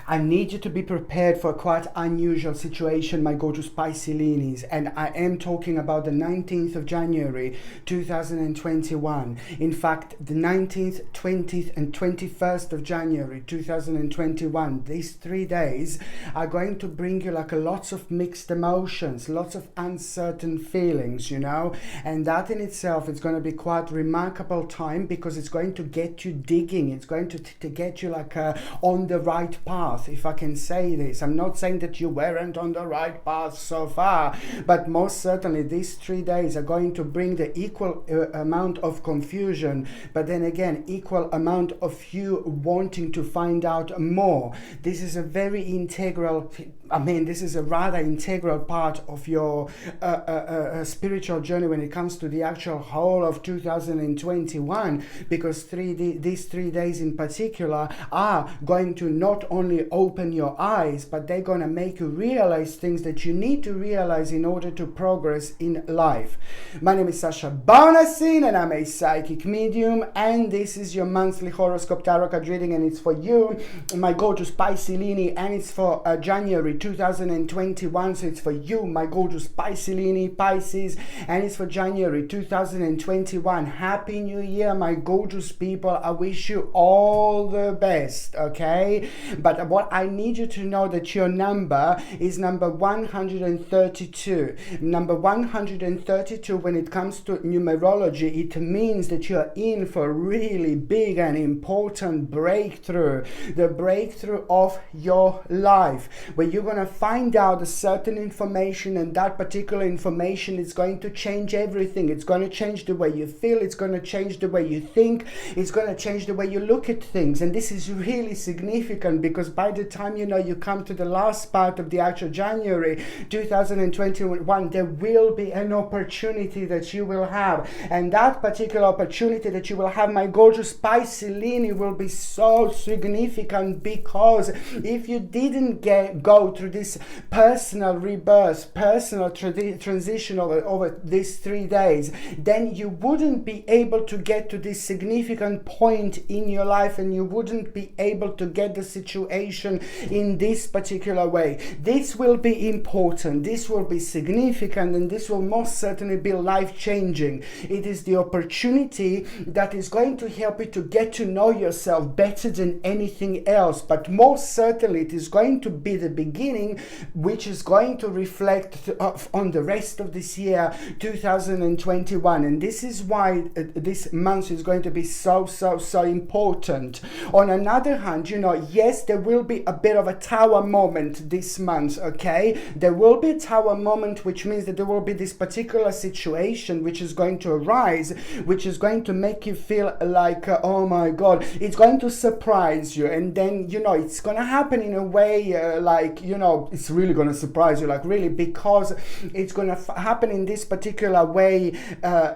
I need you to be prepared for a quite unusual situation, my gorgeous Pisces. And I am talking about the 19th of January 2021. In fact, the 19th, 20th and 21st of January 2021, these 3 days are going to bring you like lots of mixed emotions, lots of uncertain feelings, and that in itself is going to be quite remarkable time, because it's going to get you digging. It's going to get you like on the right path, if I can say this. I'm not saying that you weren't on the right path so far, but most certainly these 3 days are going to bring the equal amount of confusion, but then again equal amount of you wanting to find out more. This is a very integral, this is a rather integral part of your spiritual journey when it comes to the actual whole of 2021, because these 3 days in particular are going to not only open your eyes, but they're going to make you realize things that you need to realize in order to progress in life. My name is Sasha Bonasin and I'm a psychic medium, and this is your monthly horoscope tarot card reading, and it's for you, my gorgeous Pisces, and it's for January 2021. So it's for you, my gorgeous Pisces, and it's for January 2021. Happy New Year, my gorgeous people. I wish you all the best, okay? But what I need you to know that your number is number 132. Number 132, when it comes to numerology, it means that you're in for a really big and important breakthrough, the breakthrough of your life, where you're going to find out a certain information, and that particular information is going to change everything. It's going to change the way you feel, it's going to change the way you think, it's going to change the way you look at things. And this is really significant, because by the time you come to the last part of the actual January 2021, there will be an opportunity that you will have, and that particular opportunity that you will have, my gorgeous Pisces, will be so significant, because if you didn't go through this personal rebirth, personal transition over these 3 days, then you wouldn't be able to get to this significant point in your life, and you wouldn't be able to get the situation in this particular way. This will be important, this will be significant, and this will most certainly be life-changing. It is the opportunity that is going to help you to get to know yourself better than anything else, but most certainly it is going to be the beginning, which is going to reflect on the rest of this year 2021. And this is why this month is going to be so important. On another hand, yes, there will be a bit of a tower moment this month, okay? There will be a tower moment, which means that there will be this particular situation which is going to arise, which is going to make you feel like, oh my God, it's going to surprise you. And then, it's going to happen in a way it's really going to surprise you, like really, because it's going to happen in this particular way,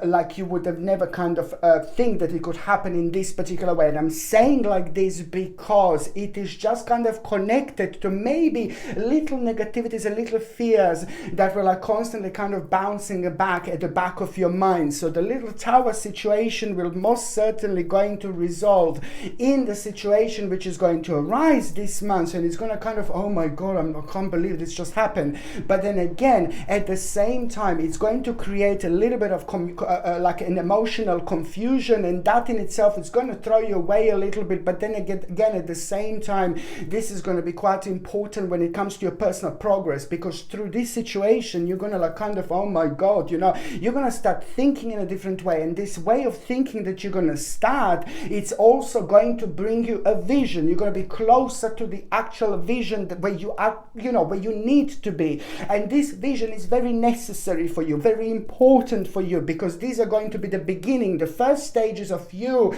like you would have never kind of think that it could happen in this particular way. And I'm saying like this because it is just kind of connected to maybe little negativities and little fears that were like constantly kind of bouncing back at the back of your mind. So the little tower situation will most certainly going to resolve in the situation which is going to arise this month, and it's going to kind of, oh my God, I can't believe this just happened. But then again, at the same time, it's going to create a little bit of like an emotional confusion, and that in itself is going to throw you away a little bit. But then again, at the same time, this is going to be quite important when it comes to your personal progress, because through this situation, you're going to like kind of, oh my God, you're going to start thinking in a different way. And this way of thinking that you're going to start, it's also going to bring you a vision. You're going to be closer to the actual vision where you are, where you need to be. And this vision is very necessary for you, very important for you, because these are going to be the beginning, the first stages of you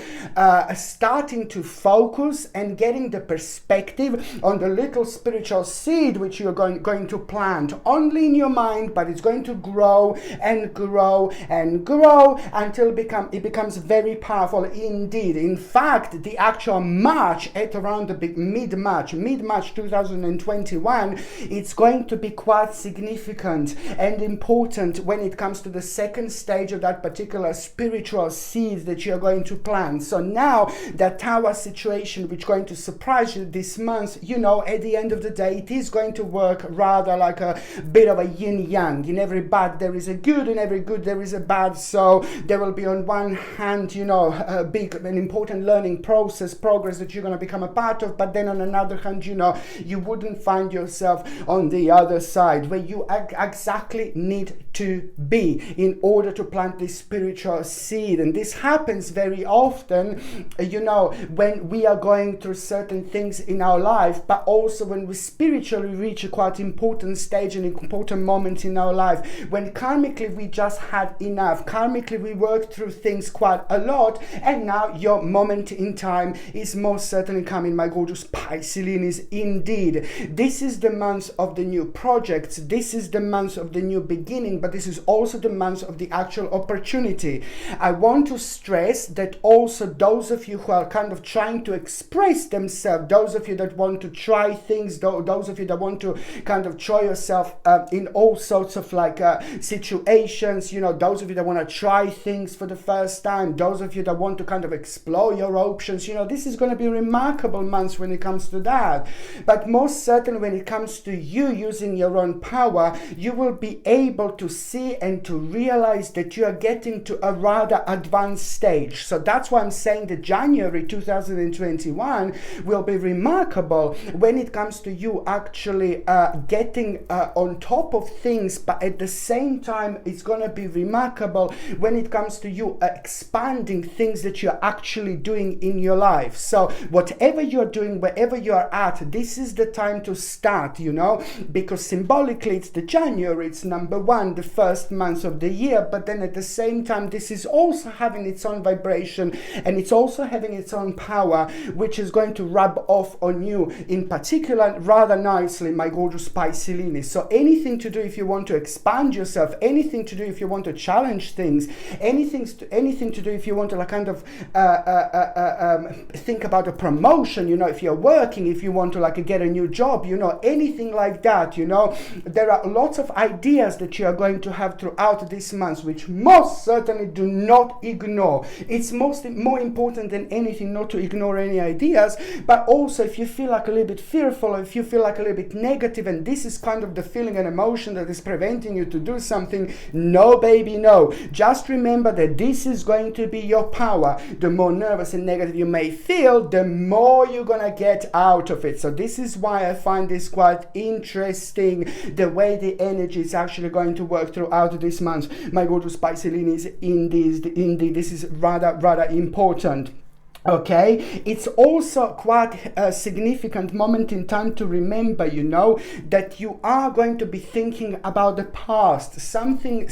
starting to focus and getting the perspective on the little spiritual seed which you're going to plant only in your mind, but it's going to grow and grow and grow until it becomes very powerful indeed. In fact, the actual March, at around the mid-March 2021, it's going to be quite significant and important when it comes to the second stage of that particular spiritual seed that you're going to plant. So now that tower situation which is going to surprise you this this month, you know, at the end of the day, it is going to work rather like a bit of a yin-yang. In every bad there is a good, in every good there is a bad. So there will be on one hand, you know, a big and important learning process, progress that you're going to become a part of, but then on another hand, you know, you wouldn't find yourself on the other side where you exactly need to be in order to plant this spiritual seed. And this happens very often, you know, when we are going through certain things in our life, but also when we spiritually reach a quite important stage and important moment in our life, when karmically we just had enough, karmically we worked through things quite a lot, and now your moment in time is most certainly coming, my gorgeous Pisces. Indeed, this is the month of the new projects, this is the month of the new beginning, but this is also the month of the actual opportunity. I want to stress that also those of you who are kind of trying to express themselves, those of you that want to try things, those of you that want to kind of try yourself in all sorts of like situations, you know, those of you that want to try things for the first time, those of you that want to kind of explore your options, you know, this is going to be a remarkable month when it comes to that. But most certainly when it comes to you using your own power, you will be able to see and to realize that you are getting to a rather advanced stage. So that's why I'm saying that January 2021 will be remarkable when it comes to you actually getting on top of things, but at the same time it's going to be remarkable when it comes to you expanding things that you're actually doing in your life. So whatever you're doing, wherever you are at, this is the time to start, you know, because symbolically it's the January, it's number one, the first month of the year, but then at the same time this is also having its own vibration and it's also having its own power, which is going to rub off on you in particular rather nicely, my gorgeous Pisces. So anything to do if you want to expand yourself, anything to do if you want to challenge things, anything to do if you want to like kind of think about a promotion, you know, if you're working, if you want to like get a new job, you know, anything like that, you know, there are lots of ideas that you are going to have throughout this month, which most certainly do not ignore. It's more important than anything not to ignore any ideas, but also if you feel like a little bit fearful, or if you feel like a little bit negative, and this is kind of the feeling and emotion that is preventing you to do something, no baby, no. Just remember that this is going to be your power. The more nervous and negative you may feel, the more you're gonna get out of it. So this is why I find this quite interesting, the way the energy is actually going to work throughout this month. My gorgeous Pisces, indeed, this is rather important. Okay, it's also quite a significant moment in time to remember, you know, that you are going to be thinking about the past. Something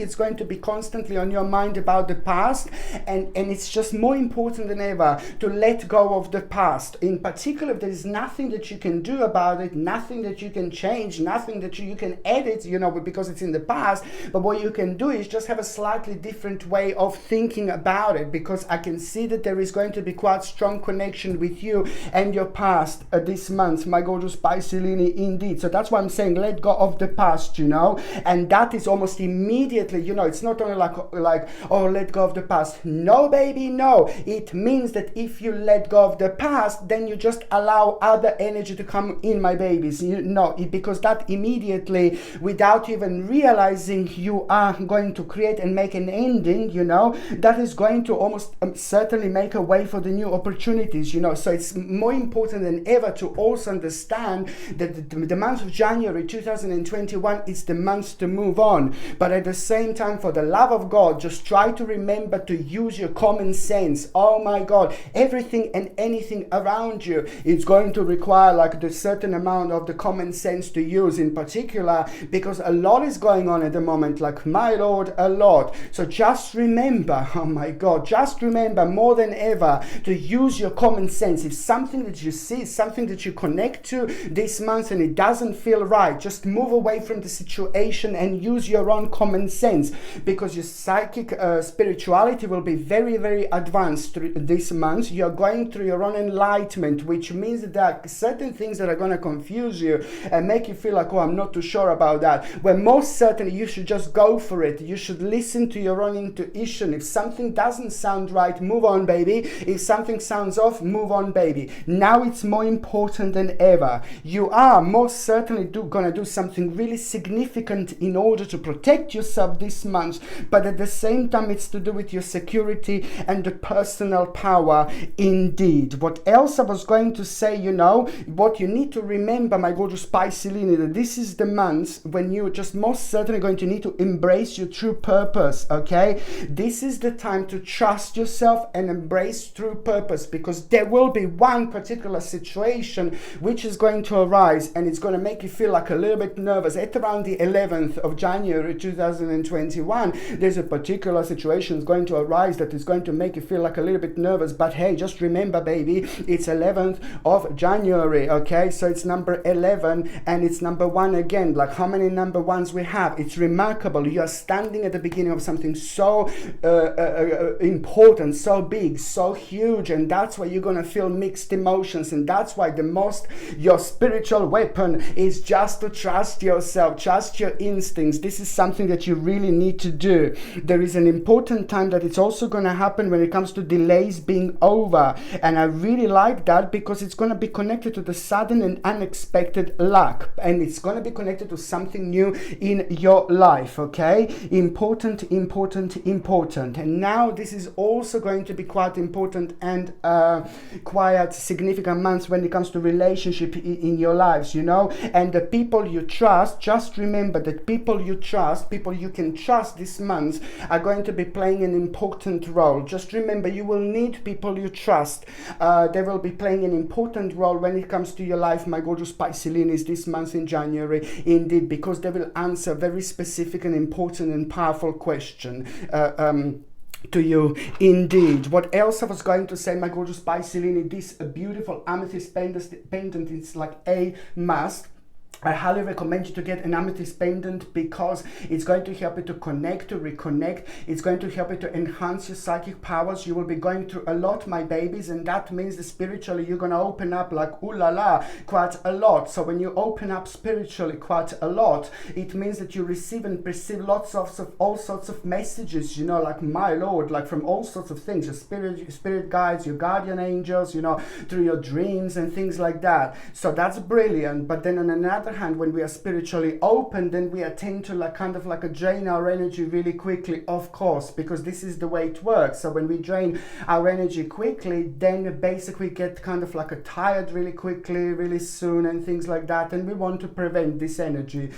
is going to be constantly on your mind about the past, and it's just more important than ever to let go of the past. In particular, there is nothing that you can do about it, nothing that you can change, nothing that you can edit, you know, because it's in the past. But what you can do is just have a slightly different way of thinking about it, because I can see that there is going to be quite strong connection with you and your past this month, my gorgeous Pisces, indeed. So that's why I'm saying let go of the past, you know, and that is almost immediately, you know, it's not only like oh, let go of the past. No baby, no. It means that if you let go of the past, then you just allow other energy to come in, my babies. You know, because that immediately, without even realizing, you are going to create and make an ending, you know, that is going to almost certainly make a way for the new opportunities, you know. So it's more important than ever to also understand that the month of January 2021 is the month to move on. But at the same time, for the love of God, just try to remember to use your common sense. Oh my God, everything and anything around you is going to require like the certain amount of the common sense to use, in particular because a lot is going on at the moment, like my Lord, a lot. So just remember, oh my God, just remember more than ever to use your common sense. If something that you see, something that you connect to this month and it doesn't feel right, just move away from the situation and use your own common sense, because your psychic spirituality will be very, very advanced this month. You're going through your own enlightenment, which means that there are certain things that are going to confuse you and make you feel like, oh, I'm not too sure about that, when most certainly you should just go for it. You should listen to your own intuition. If something doesn't sound right, move on, baby, If something sounds off, move on, baby. Now it's more important than ever. You are most certainly gonna do something really significant in order to protect yourself this month, but at the same time it's to do with your security and the personal power indeed. What else I was going to say, you know, what you need to remember, my gorgeous Pisceline, that this is the month when you're just most certainly going to need to embrace your true purpose, okay? This is the time to trust yourself and embrace true purpose, because there will be one particular situation which is going to arise and it's going to make you feel like a little bit nervous. At around the 11th of January 2021, there's a particular situation that's going to arise that is going to make you feel like a little bit nervous. But hey, just remember, baby, it's 11th of January, okay? So it's number 11 and it's number 1 again. Like, how many number ones we have? It's remarkable. You are standing at the beginning of something so important, so big, so huge, and that's why you're gonna feel mixed emotions, and that's why your spiritual weapon is just to trust yourself, trust your instincts. This is something that you really need to do. There is an important time that it's also going to happen when it comes to delays being over, and I really like that because it's going to be connected to the sudden and unexpected luck, and it's going to be connected to something new in your life, okay? Important. And now this is also going to be quite important and quite significant months when it comes to relationship in your lives, you know. And the people you trust, just remember that people you trust, people you can trust this month, are going to be playing an important role. Just remember, you will need people you trust. They will be playing an important role when it comes to your life, my gorgeous Pisceline, this month in January, indeed, because they will answer very specific and important and powerful question to you indeed. What else I was going to say, my gorgeous Pisceline, this beautiful amethyst pendant is like a must. I highly recommend you to get an amethyst pendant because it's going to help you to connect, to reconnect. It's going to help you to enhance your psychic powers. You will be going through a lot, my babies, and that means that spiritually you're going to open up like ooh la la quite a lot. So when you open up spiritually quite a lot, it means that you receive and perceive lots of all sorts of messages, you know, like my Lord, like from all sorts of things, your spirit guides, your guardian angels, you know, through your dreams and things like that. So that's brilliant. But then on another hand, when we are spiritually open, then we tend to like kind of like drain our energy really quickly, of course, because this is the way it works. So when we drain our energy quickly, then we basically get kind of like tired really quickly, really soon, and things like that, and we want to prevent this energy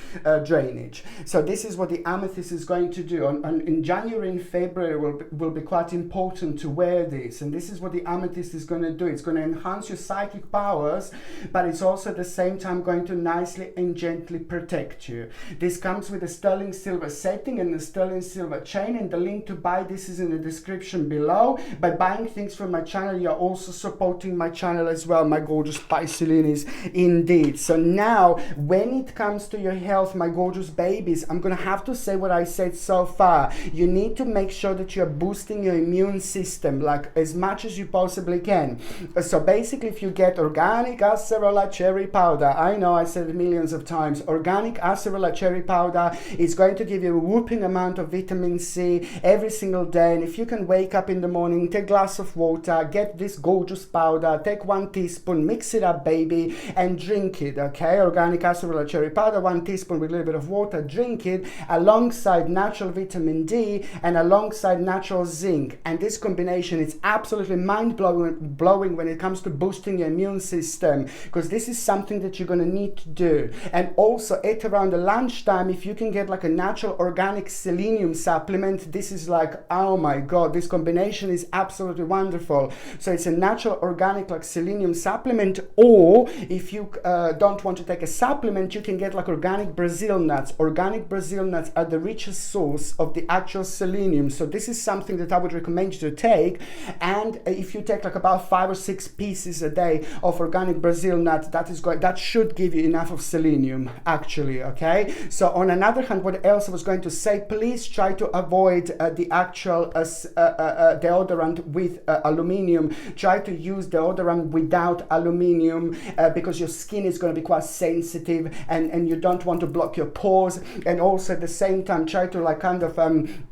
drainage. So this is what the amethyst is going to do. In January and February will be quite important to wear this, and this is what the amethyst is going to do. It's going to enhance your psychic powers, but it's also at the same time going to nicely and gently protect you. This comes with a sterling silver setting and a sterling silver chain, and the link to buy this is in the description below. By buying things from my channel, you're also supporting my channel as well, my gorgeous Piscelinis, indeed. So now, when it comes to your health, my gorgeous babies, I'm gonna have to say what I said so far. You need to make sure that you're boosting your immune system like as much as you possibly can. So basically, if you get organic acerola cherry powder, I know I said it millions of times, organic acerola cherry powder is going to give you a whooping amount of vitamin C every single day. And if you can wake up in the morning, take a glass of water, get this gorgeous powder, take 1 teaspoon, mix it up, baby, and drink it, okay? Organic acerola cherry powder, 1 teaspoon with a little bit of water, drink it alongside natural vitamin D and alongside natural zinc. And this combination is absolutely mind-blowing when it comes to boosting your immune system, because this is something that you're going to need to do. And also at around the lunchtime, if you can get like a natural organic selenium supplement, this is like, oh my god, this combination is absolutely wonderful. So it's a natural organic like selenium supplement, or if you don't want to take a supplement, you can get like organic Brazil nuts. Organic Brazil nuts are the richest source of the actual selenium, so this is something that I would recommend you to take. And if you take like about 5 or 6 pieces a day of organic Brazil nuts, that should give you enough of selenium, actually, okay? So on another hand, what else I was going to say, please try to avoid the actual deodorant with aluminium. Try to use deodorant without aluminium because your skin is going to be quite sensitive, and you don't want to block your pores. And also at the same time, try to like kind of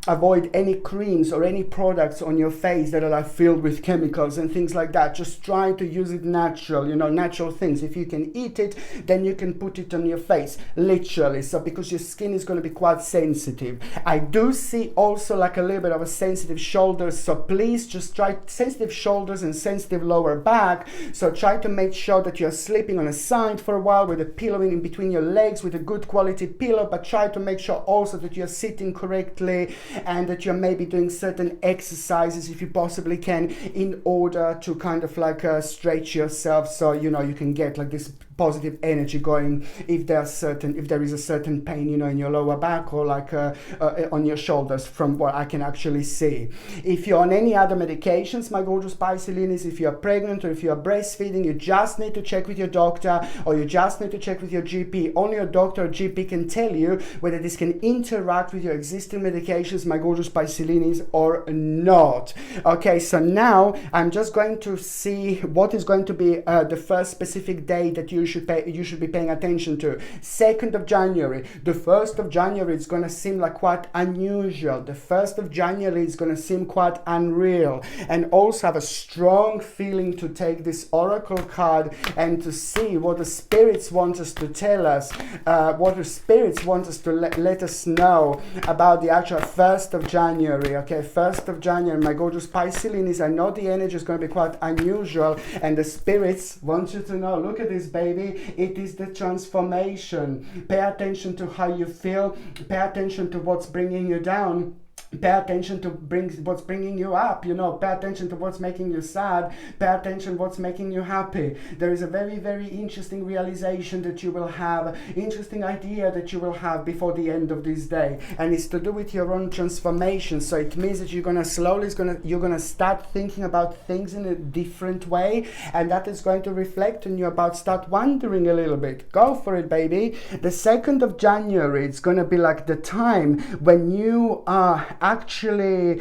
avoid any creams or any products on your face that are like filled with chemicals and things like that. Just try to use it natural, you know, natural things. If you can eat it, then you can put it on your face, literally. So because your skin is going to be quite sensitive. I do see also like a little bit of a sensitive shoulders, so please just try sensitive shoulders and sensitive lower back. So try to make sure that you're sleeping on a side for a while with a pillow in between your legs, with a good quality pillow, but try to make sure also that you're sitting correctly and that you're maybe doing certain exercises if you possibly can, in order to kind of like stretch yourself, so you know you can get like this positive energy going if there is a certain pain, you know, in your lower back or like on your shoulders, from what I can actually see. If you're on any other medications, my gorgeous Pisces, if you're pregnant or if you're breastfeeding, you just need to check with your doctor, or you just need to check with your GP. Only your doctor or GP can tell you whether this can interact with your existing medications, my gorgeous Pisces, or not. Okay, so now I'm just going to see what is going to be the first specific day that you should be paying attention to. 2nd of January. The 1st of January is going to seem like quite unusual. The 1st of January is going to seem quite unreal, and also have a strong feeling to take this oracle card and to see what the spirits want us to tell us, what the spirits want us to let us know about the actual 1st of January. Okay, 1st of January, my gorgeous Pisces, I know the energy is going to be quite unusual, and the spirits want you to know, look at this, baby. It is the transformation. Pay attention to how you feel. Pay attention to what's bringing you down. Pay attention to what's bringing you up, you know. Pay attention to what's making you sad. Pay attention what's making you happy. There is a very, very interesting realization that you will have, interesting idea that you will have before the end of this day, and it's to do with your own transformation. So it means that you're gonna start thinking about things in a different way, and that is going to reflect on you about start wondering a little bit. Go for it, baby. The 2nd of January, it's gonna be like the time when you are actually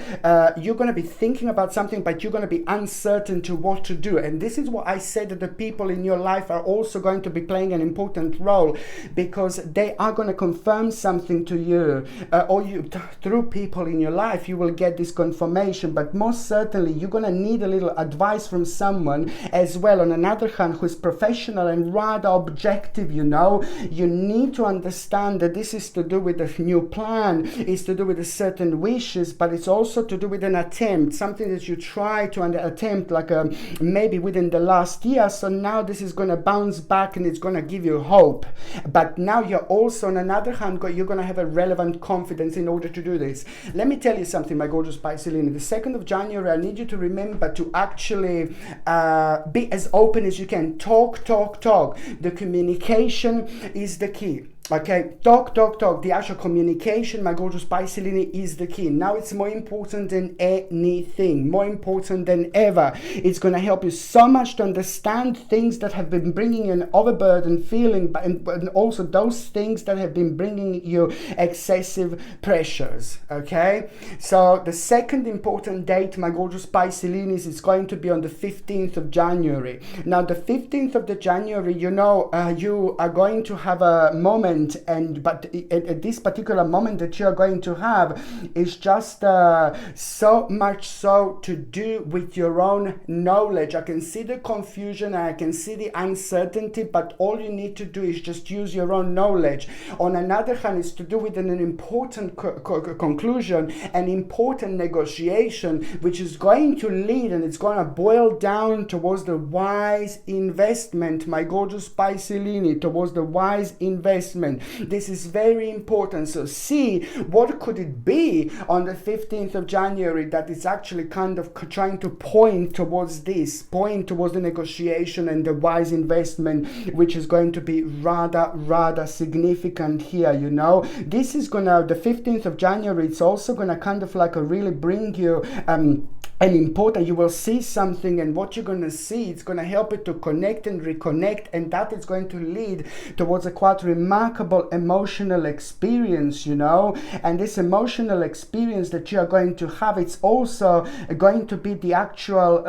you're going to be thinking about something, but you're going to be uncertain to what to do. And this is what I said, that the people in your life are also going to be playing an important role, because they are going to confirm something to you, or you through people in your life you will get this confirmation. But most certainly you're going to need a little advice from someone as well, on another hand, who is professional and rather objective. You know, you need to understand that this is to do with a new plan, is to do with a certain wishes, but it's also to do with an attempt, something that you try to attempt, like maybe within the last year. So now this is going to bounce back and it's going to give you hope. But now you're also, on another hand, you're going to have a relevant confidence in order to do this. Let me tell you something, my gorgeous Pisces. The 2nd of January, I need you to remember to actually be as open as you can. Talk. The communication is the key. Okay, talk. The actual communication, my gorgeous Pisces, is the key. Now it's more important than anything, more important than ever. It's going to help you so much to understand things that have been bringing you an overburdened feeling, but also those things that have been bringing you excessive pressures. Okay, so the second important date, my gorgeous Pisces, is going to be on the 15th of January. Now the 15th of the January, you know, you are going to have a moment, but at this particular moment that you're going to have is just so much so to do with your own knowledge. I can see the confusion, I can see the uncertainty, but all you need to do is just use your own knowledge. On another hand, it's to do with an important conclusion, an important negotiation, which is going to lead, and it's going to boil down towards the wise investment, my gorgeous Pisces, towards the wise investment. This is very important. So see, what could it be on the 15th of January that is actually kind of trying to point towards this, point towards the negotiation and the wise investment, which is going to be rather significant here, you know. This is gonna, the 15th of January, it's also gonna kind of like really bring you and important. You will see something, and what you're going to see, it's going to help you to connect and reconnect, and that is going to lead towards a quite remarkable emotional experience, you know. And this emotional experience that you are going to have, it's also going to be the actual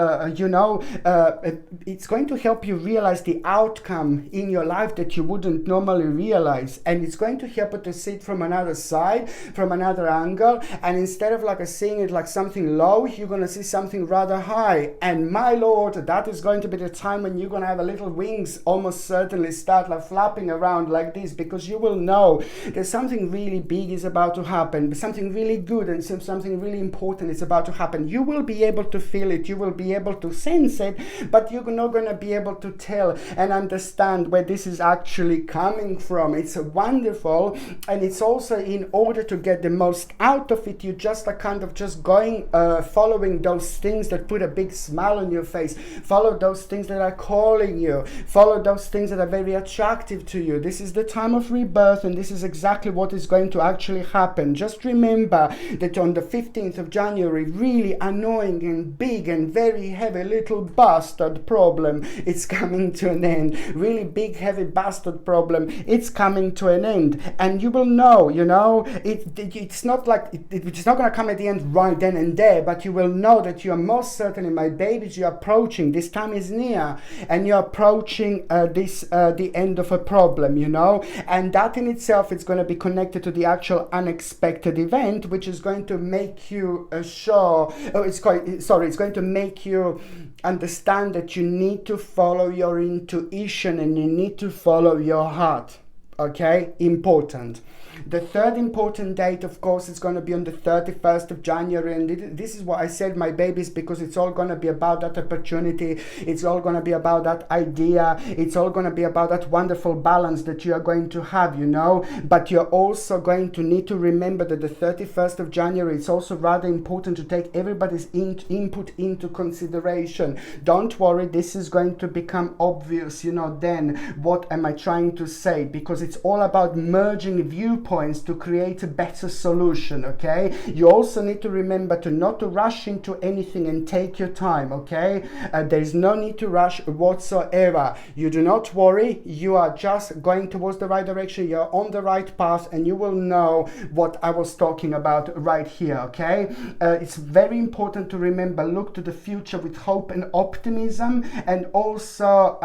it's going to help you realize the outcome in your life that you wouldn't normally realize, and it's going to help you to see it from another side, from another angle, and instead of like seeing it like something low, you're going to see something rather high. And my lord, that is going to be the time when you're going to have a little wings almost certainly start like flapping around like this, because you will know that something really big is about to happen, something really good and something really important is about to happen. You will be able to feel it, you will be able to sense it, but you're not going to be able to tell and understand where this is actually coming from. It's wonderful, and it's also, in order to get the most out of it, you just are kind of just going following those things that put a big smile on your face, follow those things that are calling you, follow those things that are very attractive to you. This is the time of rebirth, and this is exactly what is going to actually happen. Just remember that on the 15th of January, really annoying and big and very heavy little bastard problem, it's coming to an end. Really big heavy bastard problem, it's coming to an end, and you will know, you know, it's not like it's not going to come at the end right then and there, but you will know that you are most certainly, my babies, you're approaching, this time is near, and you're approaching the end of a problem, you know. And that in itself is going to be connected to the actual unexpected event, which is going to make you it's going to make you understand that you need to follow your intuition and you need to follow your heart. Okay, important. The third important date, of course, is going to be on the 31st of January. And this is what I said, my babies, because it's all going to be about that opportunity. It's all going to be about that idea. It's all going to be about that wonderful balance that you are going to have, you know. But you're also going to need to remember that the 31st of January, it's also rather important to take everybody's input into consideration. Don't worry, this is going to become obvious, you know, then what am I trying to say? Because it's all about merging viewpoints to create a better solution. Okay, you also need to remember to not to rush into anything and take your time. Okay, there is no need to rush whatsoever. You do not worry, you are just going towards the right direction, you're on the right path, and you will know what I was talking about right here. Okay, it's very important to remember, look to the future with hope and optimism, and also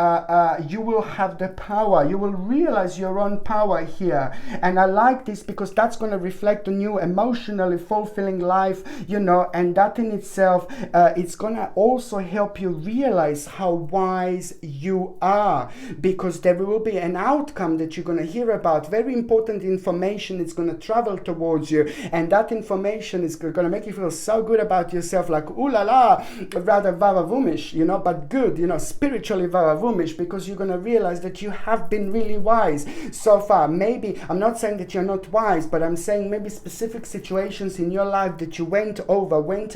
you will have the power, you will realize your own power here. And I like this because that's going to reflect on you emotionally fulfilling life, you know, and that in itself it's going to also help you realize how wise you are, because there will be an outcome that you're going to hear about, very important information. It's going to travel towards you, and that information is going to make you feel so good about yourself, like ooh la la, rather vavavumish, you know, but good, you know, spiritually vavavumish, because you're going to realize that you have been really wise so far. Maybe I'm not saying that you're not wise, but I'm saying maybe specific situations in your life that you went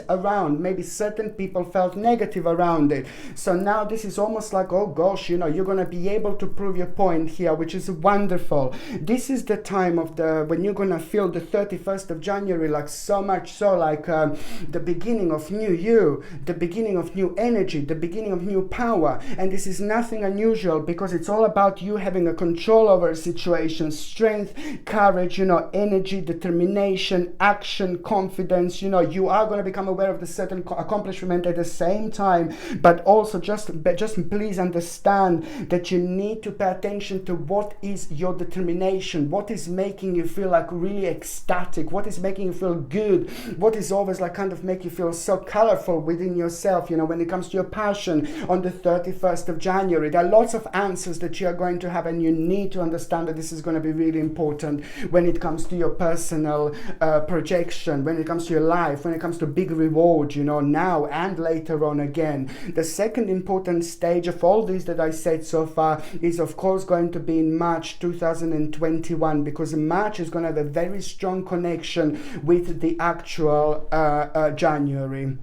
around, maybe certain people felt negative around it. So now this is almost like, oh gosh, you know, you're going to be able to prove your point here, which is wonderful. This is the time of when you're going to feel the 31st of January like so much so like the beginning of new you, the beginning of new energy, the beginning of new power. And this is nothing unusual, because it's all about you having a control over a situation, strength, courage, you know, energy, determination, action, confidence. You know, you are going to become aware of the certain accomplishment at the same time, but also just please understand that you need to pay attention to what is your determination, what is making you feel like really ecstatic, what is making you feel good, what is always like kind of make you feel so colorful within yourself, you know, when it comes to your passion on the 31st of January. There are lots of answers that you are going to have, and you need to understand that this is going to be really important when it comes to your personal projection, when it comes to your life, when it comes to big reward, you know, now and later on again. The second important stage of all these that I said so far is of course going to be in March 2021, because March is going to have a very strong connection with the actual January.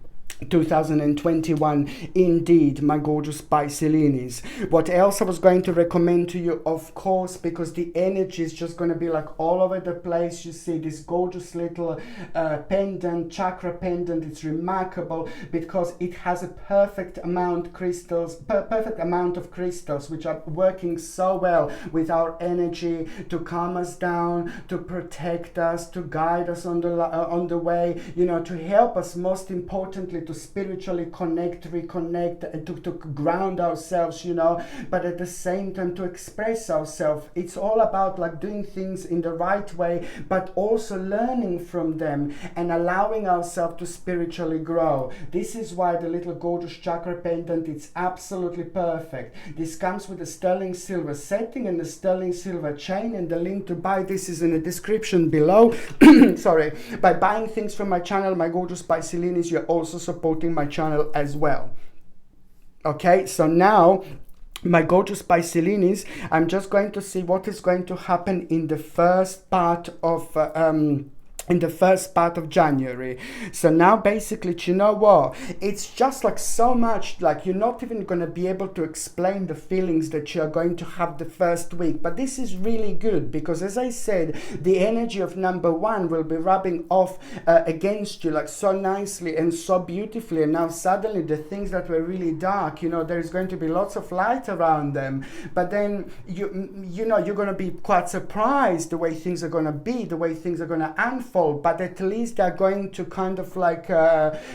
2021 indeed, my gorgeous Pisces. What else I was going to recommend to you, of course, because the energy is just going to be like all over the place. You see this gorgeous little pendant, chakra pendant. It's remarkable because it has a perfect amount of crystals which are working so well with our energy to calm us down, to protect us, to guide us on the way, you know, to help us, most importantly, to spiritually connect, reconnect, and to ground ourselves, you know, but at the same time to express ourselves. It's all about like doing things in the right way, but also learning from them and allowing ourselves to spiritually grow. This is why the little gorgeous chakra pendant, it's absolutely perfect. This comes with a sterling silver setting and a sterling silver chain, and the link to buy this is in the description below. Sorry. By buying things from my channel, my gorgeous Pisces, you're also supporting my channel as well. Okay, so now, my gorgeous Pisces, I'm just going to see what is going to happen in the first part of January. So now basically, you know what, it's just like so much, like you're not even going to be able to explain the feelings that you're going to have the first week. But this is really good because, as I said, the energy of number one will be rubbing off against you like so nicely and so beautifully. And now suddenly the things that were really dark, you know, there's going to be lots of light around them. But then you know, you're going to be quite surprised the way things are going to be, the way things are going to unfold. But at least they're going to kind of like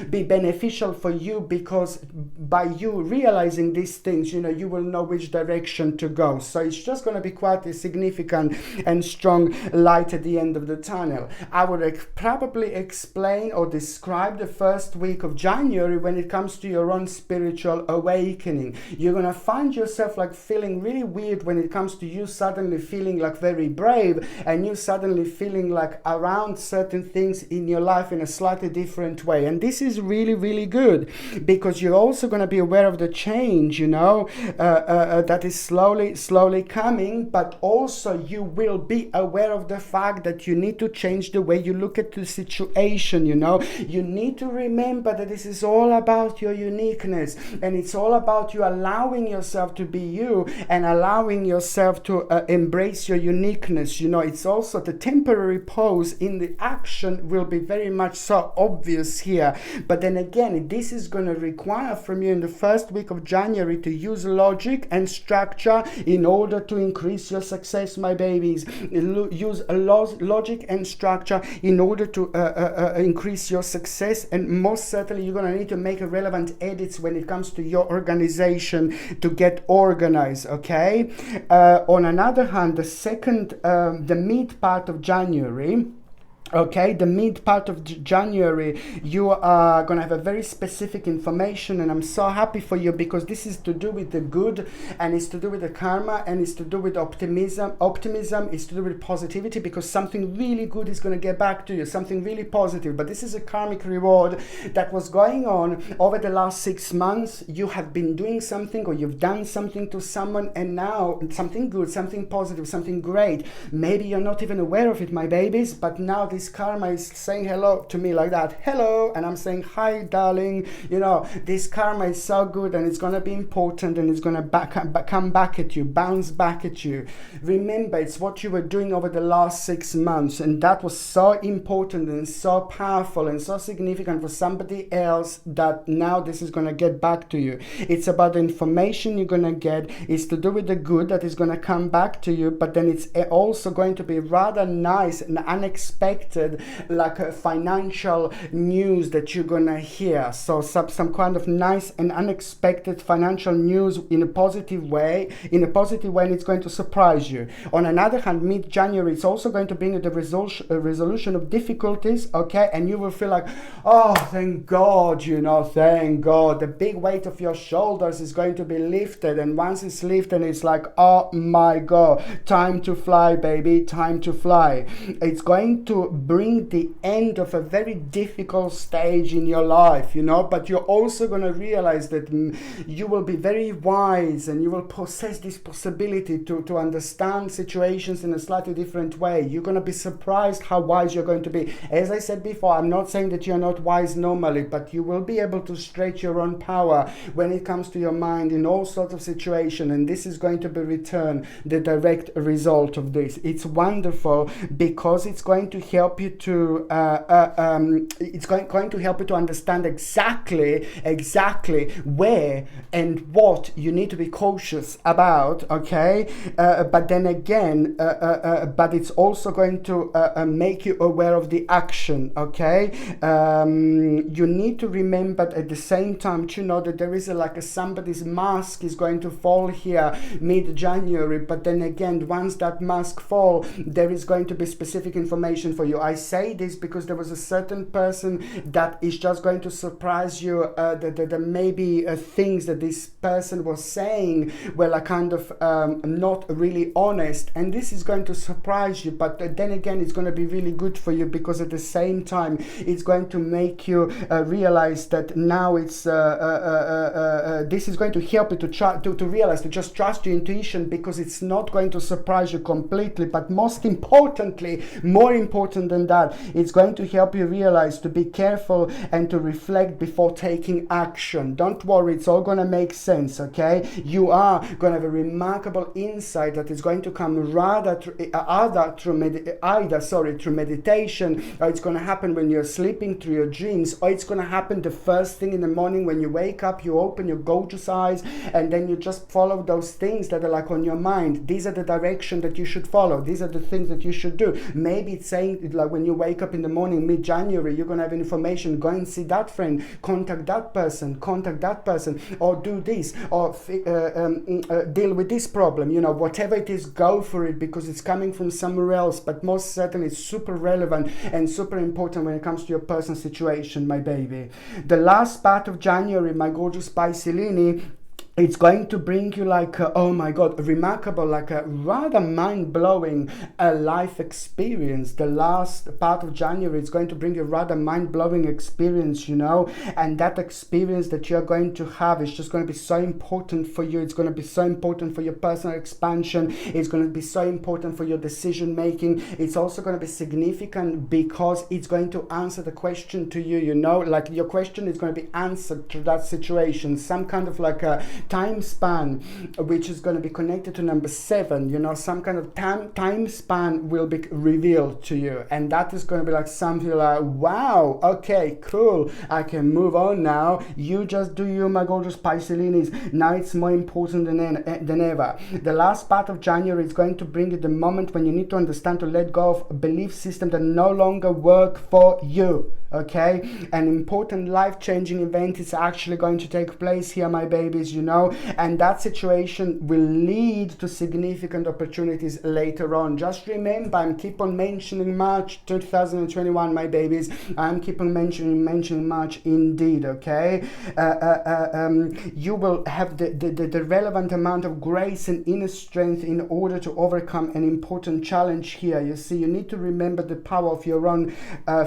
be beneficial for you, because by you realizing these things, you know, you will know which direction to go. So it's just going to be quite a significant and strong light at the end of the tunnel. I would probably explain or describe the first week of January when it comes to your own spiritual awakening. You're going to find yourself like feeling really weird when it comes to you suddenly feeling like very brave, and you suddenly feeling like around certain things in your life in a slightly different way. And this is really, really good because you're also going to be aware of the change, you know, that is slowly coming, but also you will be aware of the fact that you need to change the way you look at the situation, you know. You need to remember that this is all about your uniqueness, and it's all about you allowing yourself to be you and allowing yourself to embrace your uniqueness, you know. It's also the temporary pause in the action will be very much so obvious here, but then again, this is going to require from you in the first week of January to use logic and structure in order to increase your success, my babies. Use logic and structure in order to increase your success, and most certainly you're going to need to make relevant edits when it comes to your organization to get organized. Okay, on another hand, the mid part of January, okay, the mid part of January, you are going to have a very specific information, and I'm so happy for you because this is to do with the good, and it's to do with the karma, and it's to do with optimism is to do with positivity, because something really good is going to get back to you, something really positive. But this is a karmic reward that was going on over the last 6 months. You have been doing something, or you've done something to someone, and now something good, something positive, something great. Maybe you're not even aware of it, my babies, but now this karma is saying hello to me like that, hello, and I'm saying hi, darling. You know, this karma is so good, and it's going to be important, and it's going to come back at you, bounce back at you. Remember, it's what you were doing over the last 6 months, and that was so important and so powerful and so significant for somebody else, that now this is going to get back to you. It's about the information you're going to get. It's to do with the good that is going to come back to you, but then it's also going to be rather nice and unexpected, like a financial news that you're gonna hear. So some kind of nice and unexpected financial news in a positive way, and it's going to surprise you. On another hand, mid-January, it's also going to bring you the resolution of difficulties, okay, and you will feel like, oh, thank God, you know, thank God. The big weight of your shoulders is going to be lifted, and once it's lifted, it's like, oh my God, time to fly, baby, time to fly. It's going to bring the end of a very difficult stage in your life, you know, but you're also going to realize that you will be very wise, and you will possess this possibility to understand situations in a slightly different way. You're going to be surprised how wise you're going to be. As I said before, I'm not saying that you're not wise normally, but you will be able to stretch your own power when it comes to your mind in all sorts of situations, and this is going to be the direct result of this. It's wonderful because it's going to help you to it's going to help you to understand exactly where and what you need to be cautious about, okay? But then again, but it's also going to make you aware of the action, okay? You need to remember at the same time to know that there is somebody's mask is going to fall here mid-January, but then again, once that mask fall, there is going to be specific information for you. I say this because there was a certain person that is just going to surprise you. There may be things that this person was saying were kind of not really honest, and this is going to surprise you, but then again, it's going to be really good for you, because at the same time, it's going to make you realize that now it's this is going to help you to realize to just trust your intuition, because it's not going to surprise you completely, but most importantly, more important than that, it's going to help you realize to be careful and to reflect before taking action. Don't worry, it's all going to make sense, okay? You are going to have a remarkable insight that is going to come rather through meditation, or it's going to happen when you're sleeping through your dreams, or it's going to happen the first thing in the morning when you wake up, you open your gorgeous eyes, and then you just follow those things that are on your mind. These are the direction that you should follow. These are the things that you should do. Maybe it's saying when you wake up in the morning mid-January, you're going to have information, go and see that friend, contact that person, or do this, or deal with this problem, you know, whatever it is, go for it, because it's coming from somewhere else, but most certainly it's super relevant and super important when it comes to your personal situation, my baby. The last part of January, my gorgeous Piscelini, it's going to bring you oh my god, remarkable, a rather mind-blowing life experience. The last part of January is going to bring you a rather mind-blowing experience, you know, and that experience that you're going to have is just going to be so important for you. It's going to be so important for your personal expansion. It's going to be so important for your decision making. It's also going to be significant because it's going to answer the question to you, you know, your question is going to be answered to that situation. Some kind of a time span, which is going to be connected to number 7, you know, some kind of time span will be revealed to you, and that is going to be something wow, okay, cool, I can move on now. You just do you, my gorgeous Piscelinis. Now it's more important than ever. The last part of January is going to bring you the moment when you need to understand to let go of a belief system that no longer work for you. Okay, an important life-changing event is actually going to take place here, my babies, you know, and that situation will lead to significant opportunities later on. Just remember, I'm keep on mentioning March 2021, my babies. I'm keep on mentioning March indeed, okay? You will have the relevant amount of grace and inner strength in order to overcome an important challenge here. You see, you need to remember the power of your own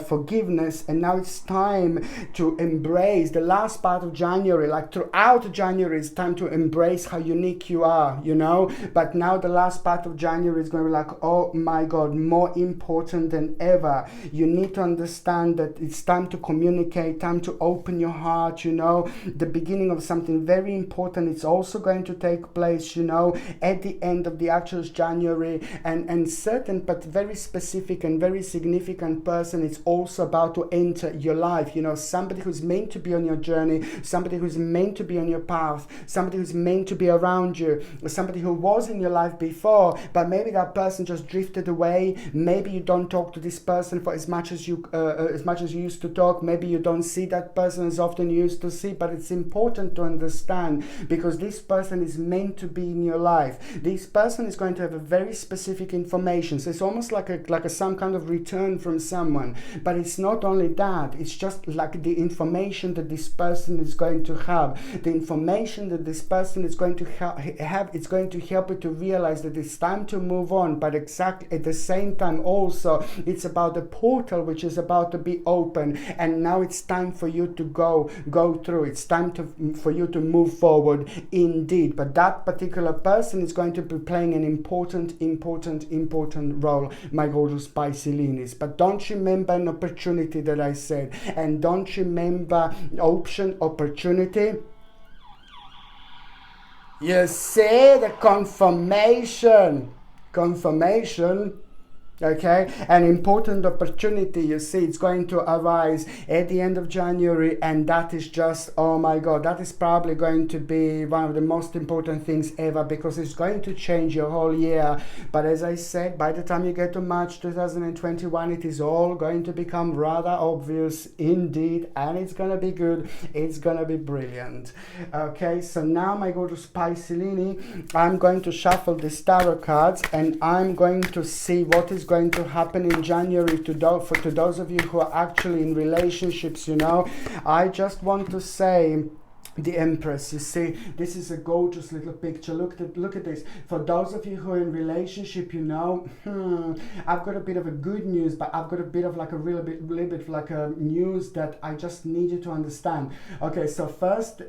forgiveness. And now it's time to embrace the last part of January. Throughout January, it's time to embrace how unique you are, you know. But now the last part of January is going to be oh my God, more important than ever. You need to understand that it's time to communicate, time to open your heart, you know. The beginning of something very important. It's also going to take place, you know, at the end of the actual January, and certain but very specific and very significant person is also about to enter your life, you know, somebody who's meant to be on your journey, somebody who's meant to be on your path, somebody who's meant to be around you, somebody who was in your life before, but maybe that person just drifted away. Maybe you don't talk to this person for as much as you used to talk. Maybe you don't see that person as often you used to see, but it's important to understand, because this person is meant to be in your life. This person is going to have a very specific information, so it's almost like some kind of return from someone. But it's not only that, it's just the information that this person is going to have, the information that this person is going to it's going to help you to realize that it's time to move on, but exactly at the same time also it's about the portal which is about to be open, and now it's time for you to go through. It's time for you to move forward indeed. But that particular person is going to be playing an important role, my gorgeous Pisces. But don't remember an opportunity that I said, and don't remember opportunity. You see the confirmation, okay, an important opportunity, you see, it's going to arise at the end of January, and that is just, oh my god, that is probably going to be one of the most important things ever, because it's going to change your whole year. But as I said, by the time you get to March 2021, it is all going to become rather obvious indeed, and it's gonna be good, it's gonna be brilliant. Okay, so now, my gorgeous Pisces, I'm going to shuffle the tarot cards, and I'm going to see what is going to happen in January to those of you who are actually in relationships. You know, I just want to say, the Empress, you see, this is a gorgeous little picture. Look at this. For those of you who are in relationship, you know, I've got a bit of a good news, but I've got a bit of like a little bit like a news that I just need you to understand. Okay, so first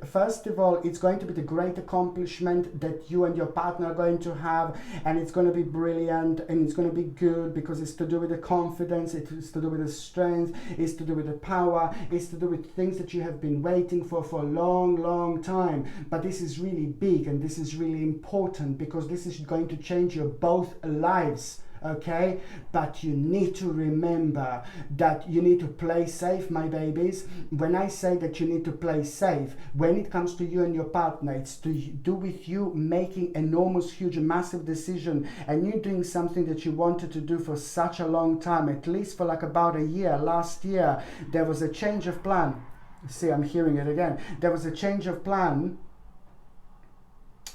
of all, it's going to be the great accomplishment that you and your partner are going to have, and it's going to be brilliant, and it's going to be good, because it's to do with the confidence, it's to do with the strength, it's to do with the power, it's to do with things that you have been waiting for a long time. But this is really big, and this is really important, because this is going to change your both lives. Okay, but you need to remember that you need to play safe, my babies. When I say that you need to play safe, when it comes to you and your partner, it's to do with you making enormous, huge, massive decision, and you doing something that you wanted to do for such a long time, at least for like about a year. Last year there was a change of plan. See, I'm hearing it again. There was a change of plan.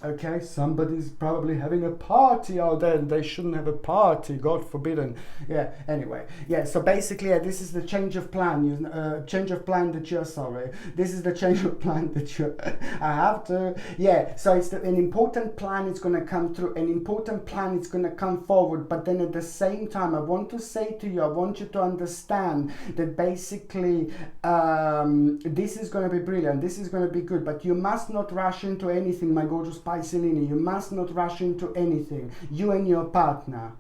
Okay, somebody's probably having a party out there. They shouldn't have a party, God forbidden. Yeah, anyway. Yeah, so basically, this is the change of plan. Change of plan that you're, sorry. This is the change of plan that you I have to. Yeah, so it's an important plan. It's going to come through. An important plan. It's going to come forward. But then at the same time, I want to say to you, I want you to understand that basically this is going to be brilliant. This is going to be good. But you must not rush into anything, my gorgeous Pisces. You must not rush into anything, you and your partner,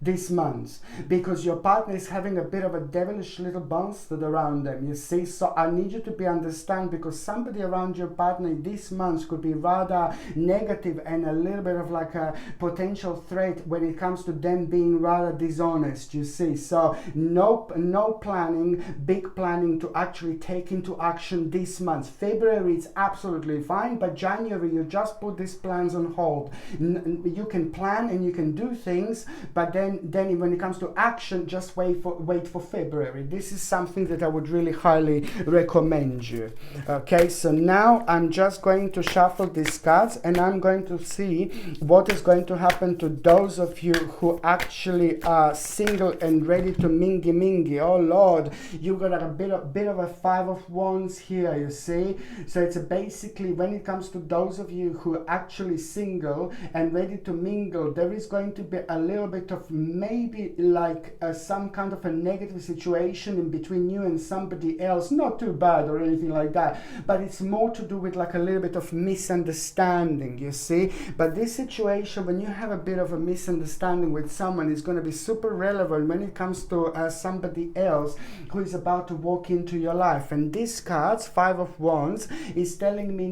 this month, because your partner is having a bit of a devilish little bastard around them, you see. So I need you to be understand, because somebody around your partner this month could be rather negative and a little bit of like a potential threat when it comes to them being rather dishonest, you see. So no planning, big planning to actually take into action this month. February it's absolutely fine, but January you just put these plans on hold. You can plan and you can do things, but then when it comes to action, just wait for February. This is something that I would really highly recommend you. Okay, so now I'm just going to shuffle these cards, and I'm going to see what is going to happen to those of you who actually are single and ready to mingy. Oh Lord, you got a bit of a Five of Wands here, you see. So it's basically, when it comes to those of you who are actually single and ready to mingle, there is going to be a little bit of maybe like some kind of a negative situation in between you and somebody else. Not too bad or anything like that, but it's more to do with like a little bit of misunderstanding, you see. But this situation, when you have a bit of a misunderstanding with someone, is going to be super relevant when it comes to somebody else who is about to walk into your life. And this card's Five of Wands is telling me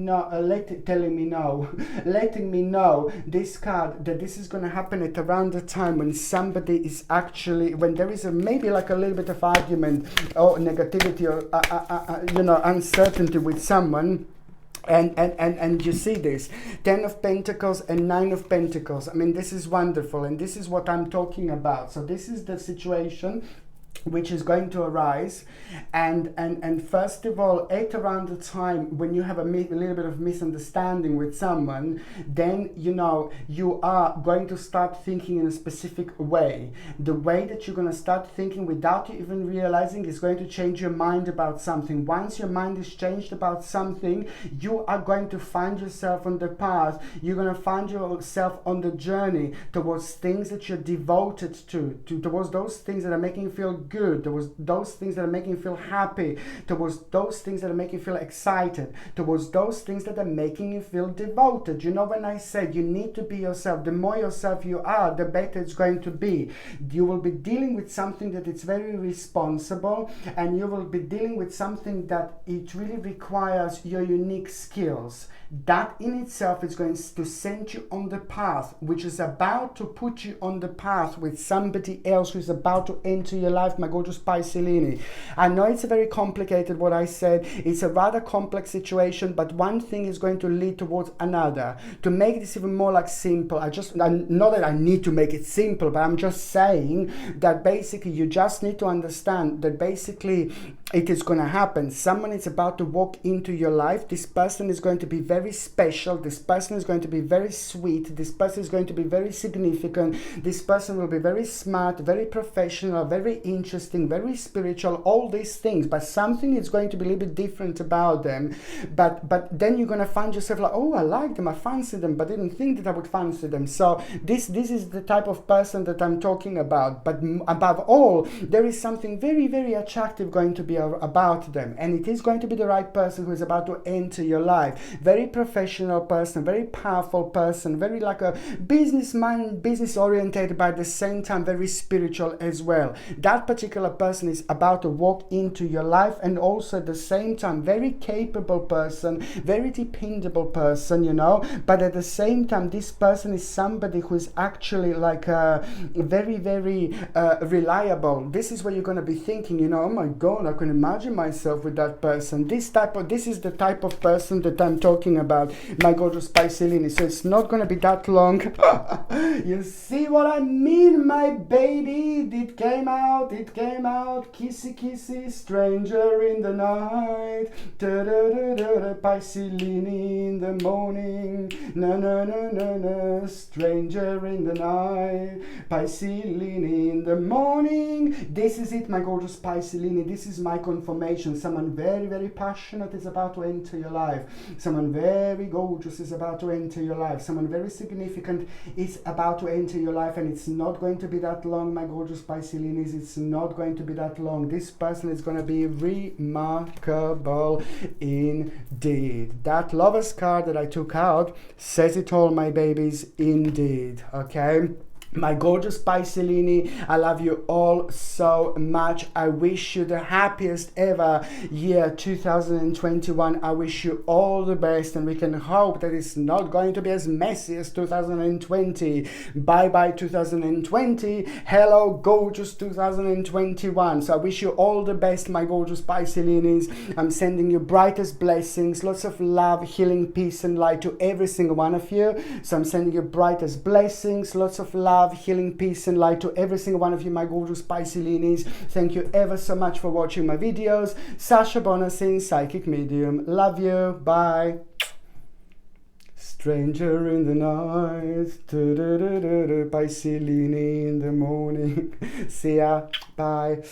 letting me know, this card, that this is going to happen at around the time when somebody is actually, when there is maybe like a little bit of argument or negativity or uncertainty with someone. And you see this 10 of Pentacles and 9 of Pentacles. I mean, this is wonderful, and this is what I'm talking about. So this is the situation which is going to arise, and first of all, at around the time when you have a little bit of misunderstanding with someone, then you know you are going to start thinking in a specific way. The way that you're going to start thinking without you even realizing is going to change your mind about something. Once your mind is changed about something, you are going to find yourself on the path. You're going to find yourself on the journey towards things that you're devoted to towards those things that are making you feel good, towards those things that are making you feel happy, towards those things that are making you feel excited, towards those things that are making you feel devoted. You know, when I said you need to be yourself, the more yourself you are, the better it's going to be. You will be dealing with something that it's very responsible, and you will be dealing with something that it really requires your unique skills. That in itself is going to send you on the path, which is about to put you on the path with somebody else who is about to enter your life, my gorgeous Pisces. I know it's a very complicated what I said. It's a rather complex situation, but one thing is going to lead towards another. To make this even more like simple, not that I need to make it simple, but I'm just saying that basically you just need to understand that basically it is going to happen. Someone is about to walk into your life. This person is going to be very special. This person is going to be very sweet. This person is going to be very significant. This person will be very smart, very professional, very interesting, very spiritual, all these things. But something is going to be a little bit different about them. But then you're going to find yourself like, oh, I like them, I fancy them, but I didn't think that I would fancy them. So this is the type of person that I'm talking about. But above all, there is something very, very attractive going to be about them, and it is going to be the right person who is about to enter your life. Very professional person, very powerful person, very like a businessman, business oriented, but at the same time very spiritual as well. That particular person is about to walk into your life, and also at the same time very capable person, very dependable person, you know, but at the same time this person is somebody who is actually like very, very reliable. This is where you're going to be thinking, you know, oh my god, I can imagine myself with that person. This is the type of person that I'm talking about, my gorgeous Pisces. So it's not going to be that long. You see what I mean, my baby? It came out, kissy kissy, stranger in the night, Pisces in the morning, na na na na na, stranger in the night, Pisces in the morning. This is it, my gorgeous Pisces. This is my confirmation. Someone very, very passionate is about to enter your life. Someone very gorgeous is about to enter your life. Someone very significant is about to enter your life, and it's not going to be that long, my gorgeous Pisces. It's not going to be that long. This person is going to be remarkable indeed. That Lover's card that I took out says it all, my babies, indeed. Okay? My gorgeous Pisces, I love you all so much. I wish you the happiest ever year 2021. I wish you all the best, and we can hope that it's not going to be as messy as 2020. Bye bye 2020. Hello gorgeous 2021. So I wish you all the best, my gorgeous Pisces. I'm sending you brightest blessings, lots of love, healing, peace and light to every single one of you. So I'm sending you brightest blessings, lots of love, healing, peace and light to every single one of you, my gorgeous Pisces. Thank you ever so much for watching my videos. Sasha Bonasin, Psychic Medium. Love you. Bye. Stranger in the night, Pisces in the morning. See ya. Bye.